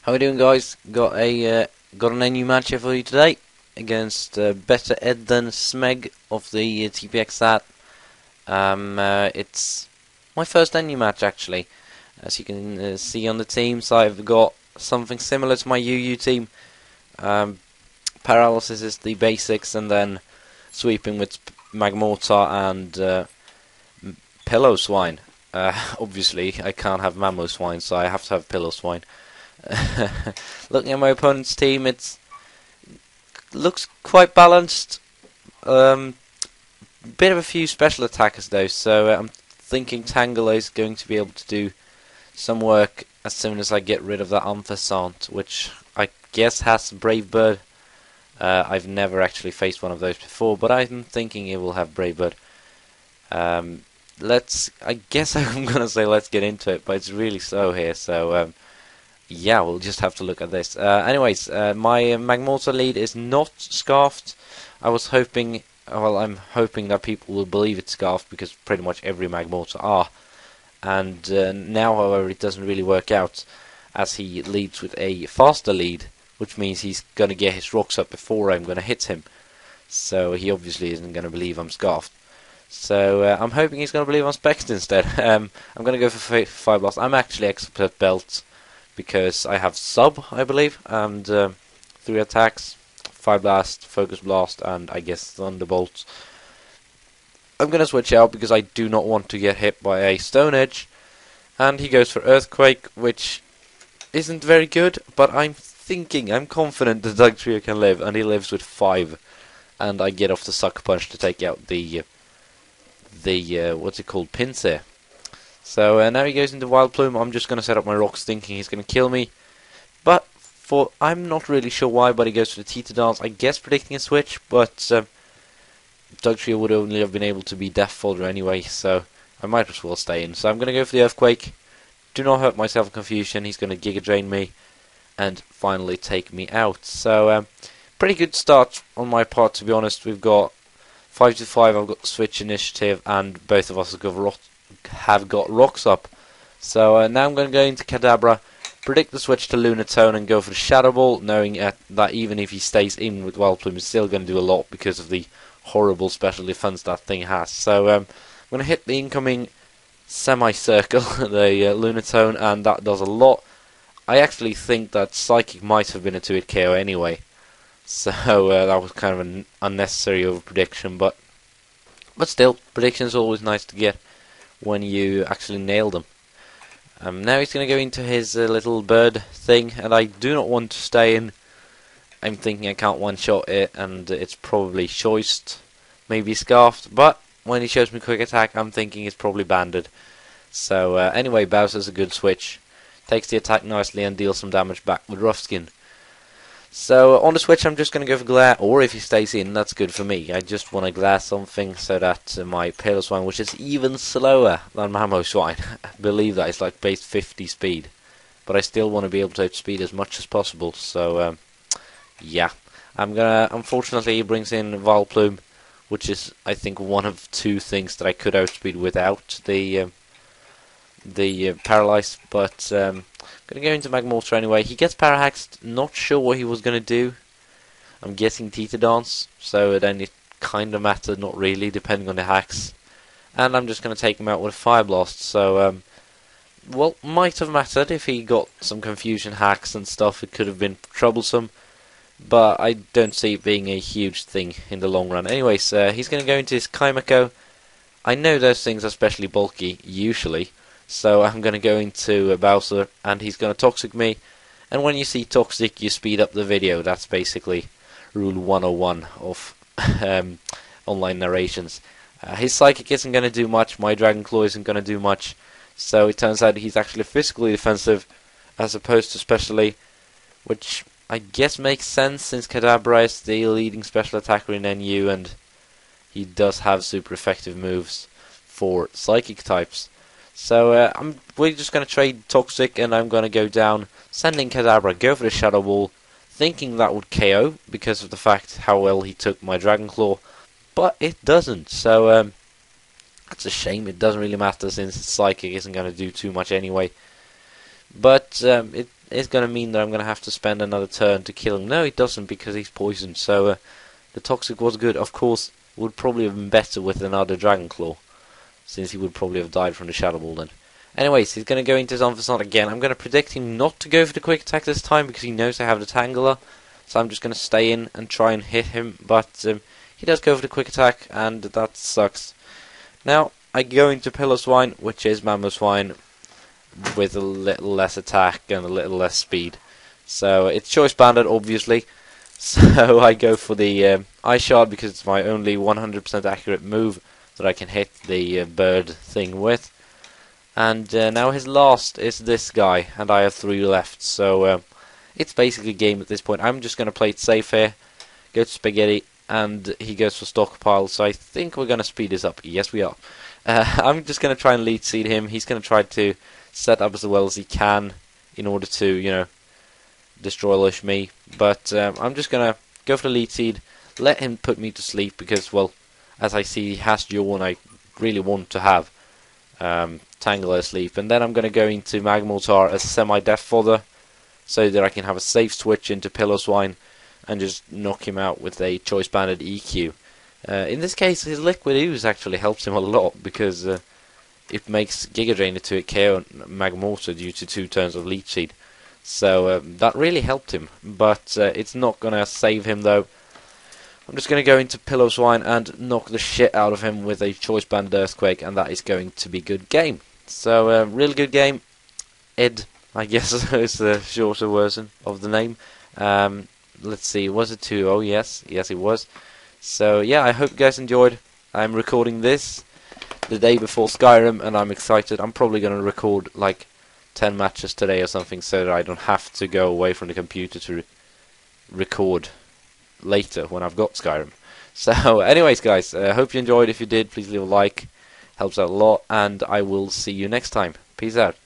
How we doing, guys? Got an new match here for you today against BetterEdThanSmeg of the TPX. It's my first NU match actually. As you can see on the teams, I've got something similar to my UU team. Paralysis is the basics, and then sweeping with Magmortar and Pillow Swine. Obviously, I can't have Mammo Swine, so I have to have Pillow Swine. Looking at my opponent's team, it looks quite balanced. Bit of a few special attackers though, so I'm thinking Tangela is going to be able to do some work as soon as I get rid of that Amphassant, which I guess has Brave Bird. I've never actually faced one of those before, but I'm thinking it will have Brave Bird. I guess I'm gonna say let's get into it, but it's really slow here, so yeah, we'll just have to look at this. Anyways, my Magmortar lead is not scarfed. I'm hoping that people will believe it's scarfed because pretty much every Magmortar are. And now, however, it doesn't really work out, as he leads with a faster lead, which means he's going to get his rocks up before I'm going to hit him. So he obviously isn't going to believe I'm scarfed. So I'm hoping he's going to believe I'm spexed instead. I'm going to go for Fire Blast. I'm actually Expert Belt, because I have Sub, I believe, and 3 attacks, Fire Blast, Focus Blast, and I guess Thunderbolt. I'm going to switch out because I do not want to get hit by a Stone Edge, and he goes for Earthquake, which isn't very good, but I'm confident that Dugtrio can live, and he lives with 5, and I get off the Sucker Punch to take out the what's it called, Pinsir. So now he goes into Wild Plume. I'm just going to set up my rocks thinking he's going to kill me. But I'm not really sure why, but he goes for the Teeter Dance. I guess predicting a switch, but Dugtrio would only have been able to be Death Folder anyway, so I might as well stay in. So I'm going to go for the Earthquake. Do not hurt myself in confusion. He's going to Giga Drain me and finally take me out. So pretty good start on my part, to be honest. We've got 5 to 5. I've got Switch Initiative, and both of us have got rocks up. So now I'm going to go into Kadabra, predict the switch to Lunatone, and go for the Shadow Ball, knowing that even if he stays in with Wild Plume, he's still going to do a lot because of the horrible special defense that thing has. So I'm going to hit the incoming semicircle, the Lunatone, and that does a lot. I actually think that Psychic might have been a 2-hit KO anyway, so that was kind of an unnecessary over-prediction, but still, predictions are always nice to get when you actually nail them. Now he's going to go into his little bird thing, and I do not want to stay in. I'm thinking I can't one-shot it, and it's probably choiced, maybe scarfed, but when he shows me quick attack, I'm thinking it's probably banded. So anyway, Bowser's a good switch. Takes the attack nicely and deals some damage back with Rough Skin. So on the switch, I'm just going to go for Glare, or if he stays in, that's good for me. I just want to Glare something so that my Pale Swine, which is even slower than Mammo Swine, believe that, it's like base 50 speed. But I still want to be able to outspeed as much as possible, so yeah. Unfortunately, he brings in Vileplume, which is, I think, one of 2 things that I could outspeed without the Paralyze, but I'm going to go into Magmortar anyway. He gets Parahaxed, not sure what he was going to do. I'm guessing Teeter Dance, so then it kind of mattered, not really, depending on the hacks. And I'm just going to take him out with a Fire Blast, so, well, might have mattered if he got some confusion hacks and stuff. It could have been troublesome, but I don't see it being a huge thing in the long run. Anyways, he's going to go into his Kaimako. I know those things are especially bulky, usually, so I'm going to go into Bowser, and he's going to Toxic me. And when you see Toxic, you speed up the video. That's basically Rule 101 of online narrations. His Psychic isn't going to do much, my Dragon Claw isn't going to do much, so it turns out he's actually physically defensive, as opposed to specially, which I guess makes sense, since Kadabra is the leading special attacker in NU, and he does have super effective moves for Psychic types. So we're just going to trade Toxic, and I'm going to go down, sending Kadabra, go for the Shadow Ball, thinking that would KO because of the fact how well he took my Dragon Claw, but it doesn't. So that's a shame. It doesn't really matter since Psychic isn't going to do too much anyway. But is going to mean that I'm going to have to spend another turn to kill him. No, it doesn't, because he's poisoned. So the Toxic was good. Of course, would probably have been better with another Dragon Claw, since he would probably have died from the Shadow Ball then. Anyways, he's going to go into his Unfazant again. I'm going to predict him not to go for the Quick Attack this time, because he knows I have the Tangela. So I'm just going to stay in and try and hit him. But he does go for the Quick Attack, and that sucks. Now, I go into Piloswine, which is Mamoswine, with a little less attack and a little less speed. So it's Choice Banded, obviously. So I go for the Ice Shard, because it's my only 100% accurate move that I can hit the bird thing with. And now his last is this guy, and I have 3 left. So it's basically game at this point. I'm just going to play it safe here, go to Spaghetti, and he goes for Stockpile. So I think we're going to speed this up. Yes, we are. I'm just going to try and lead seed him. He's going to try to set up as well as he can in order to, you know, destroy Lush me. But I'm just going to go for the lead seed, let him put me to sleep, because, well, as I see, he has Duel, and I really want to have Tangela asleep. And then I'm going to go into Magmortar as semi-death fodder, so that I can have a safe switch into Piloswine and just knock him out with a Choice Banded EQ. In this case, his Liquid Ooze actually helps him a lot, because it makes Giga Drain to KO Magmortar due to 2 turns of Leech Seed. So that really helped him, but it's not going to save him though. I'm just going to go into Piloswine and knock the shit out of him with a Choice Banded Earthquake, and that is going to be good game. So really good game. Ed, I guess, is the shorter version of the name. Let's see, was it 2? Oh yes, yes it was. So yeah, I hope you guys enjoyed. I'm recording this the day before Skyrim, and I'm excited. I'm probably going to record like 10 matches today or something, so that I don't have to go away from the computer to record later when I've got Skyrim. So anyways guys, hope you enjoyed. If you did, please leave a like, helps out a lot, and I will see you next time. Peace out.